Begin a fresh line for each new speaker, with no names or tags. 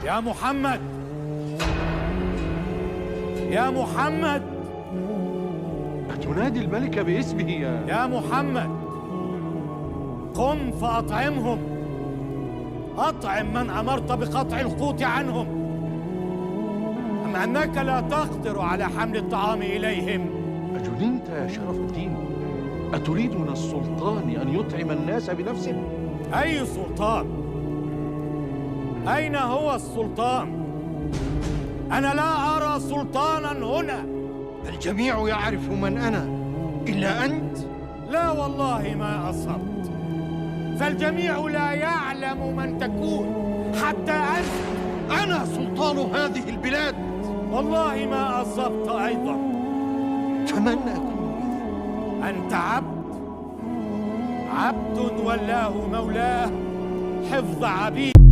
يا محمد، يا محمد،
أتنادي الملك باسمه
يا محمد، قم فأطعمهم. أطعم من أمرت بقطع القوت عنهم، أم أنك لا تقدر على حمل الطعام إليهم؟
أجننت يا شرف الدين؟ أتريد من السلطان أن يطعم الناس بنفسه؟
أي سلطان؟ أين هو السلطان؟ أنا لا أرى سلطانا هنا.
الجميع يعرف من أنا إلا أنت.
لا والله ما أصبت، فالجميع لا يعلم من تكون حتى أنت.
أنا سلطان هذه البلاد.
والله ما أصبت أيضا.
فمن أكون؟
أنت عبد ولاه مولاه حفظ عبيد.